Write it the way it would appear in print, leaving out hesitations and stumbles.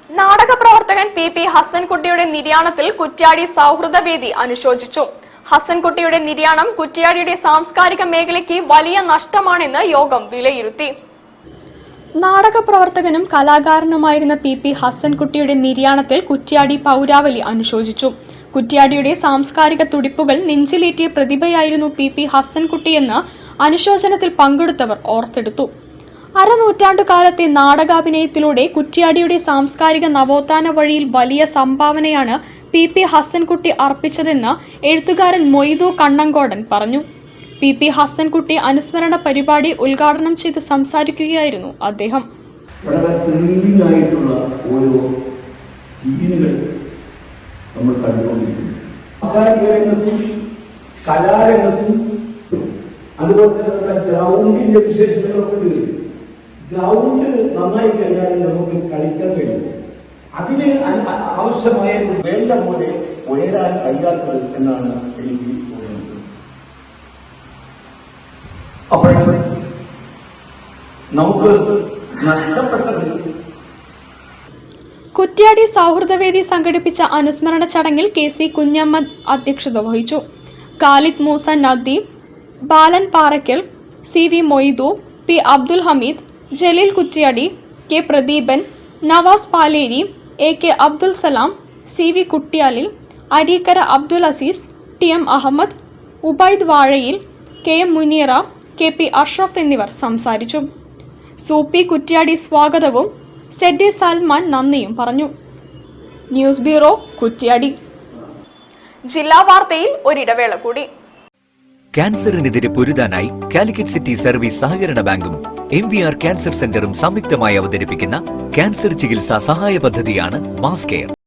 നാടക പ്രവർത്തകൻ പി ഹസൻകുട്ടിയുടെ നിര്യാണത്തിൽ കുറ്റ്യാടി സൗഹൃദവേദി അനുശോചിച്ചു. ഹസൻകുട്ടിയുടെ നിര്യാണം കുറ്റ്യാടിയുടെ സാംസ്കാരിക മേഖലയ്ക്ക് വലിയ നഷ്ടമാണെന്ന് യോഗം വിലയിരുത്തി. നാടക പ്രവർത്തകനും കലാകാരനുമായിരുന്ന പി ഹസൻകുട്ടിയുടെ നിര്യാണത്തിൽ കുറ്റ്യാടി പൗരാവലി അനുശോചിച്ചു. കുറ്റ്യാടിയുടെ സാംസ്കാരിക തുടിപ്പുകൾ നെഞ്ചിലേറ്റിയ പ്രതിഭയായിരുന്നു പി ഹസൻകുട്ടിയെന്ന് അനുശോചനത്തിൽ പങ്കെടുത്തവർ ഓർത്തെടുത്തു. അരനൂറ്റാണ്ടുകാലത്തെ നാടകാഭിനയത്തിലൂടെ കുറ്റ്യാടിയുടെ സാംസ്കാരിക നവോത്ഥാന വഴിയിൽ വലിയ സംഭാവനയാണ് പി ഹസൻകുട്ടി അർപ്പിച്ചതെന്ന് എഴുത്തുകാരൻ മൊയ്തു കണ്ണങ്കോടൻ പറഞ്ഞു. പി ഹസൻകുട്ടി അനുസ്മരണ പരിപാടി ഉദ്ഘാടനം ചെയ്ത് സംസാരിക്കുകയായിരുന്നു അദ്ദേഹം. വളരെ ത്രില്ലിംഗായിട്ടുള്ള ഓരോ സീനുകൾ നമ്മൾ കണ്ടുകൊണ്ടിരിക്കുന്നു. രംഗത്തും കലാരംഗത്തും അതുപോലെ തന്നെ ഗ്രൗണ്ടിന്റെ വിശേഷതകളൊക്കെ ഗ്രൗണ്ട് നന്നായി കഴിഞ്ഞാൽ നമുക്ക് കളിക്കാൻ കഴിയും. അതിന് ആവശ്യമായ വേണ്ട പോലെ ഉയരാൻ കഴിയാത്തത് എന്നാണ് എനിക്ക് തോന്നുന്നത്. അപ്പോഴേ നമുക്ക് നഷ്ടപ്പെട്ടത്. കുറ്റ്യാടി സൗഹൃദവേദി സംഘടിപ്പിച്ച അനുസ്മരണ ചടങ്ങിൽ KC കുഞ്ഞമ്മദ് അധ്യക്ഷത വഹിച്ചു. ഖാലിദ് മൂസ നദീം, ബാലൻ Parakkal, CV Moidu, P Abdul Hameed, Jaleel Kuttiadi, K Pradeepan, Nawaz Paleri, AK Abdul Salam, CV Kuttiyali, Areekkara Abdul Azeez, TM Ahmed, Ubaid വാഴയിൽ, KM മുനീറ, KP അഷ്റഫ് എന്നിവർ സംസാരിച്ചു. സൂപ്പി കുറ്റ്യാടി സ്വാഗതവും ZD സൽമാൻ നന്ദിയും പറഞ്ഞു. News bureau, Kuttiady. ജില്ലാ വാർത്തയിൽ ഒരിടവേള കൂടി. ക്യാൻസറിനെതിരെ പൊരുതാനായി കാലിക്കറ്റ് സിറ്റി സർവീസ് സഹകരണ ബാങ്കും MVR ക്യാൻസർ സെന്ററും സംയുക്തമായി അവതരിപ്പിക്കുന്ന ക്യാൻസർ ചികിത്സാ സഹായ പദ്ധതിയാണ് മാസ് കെയർ.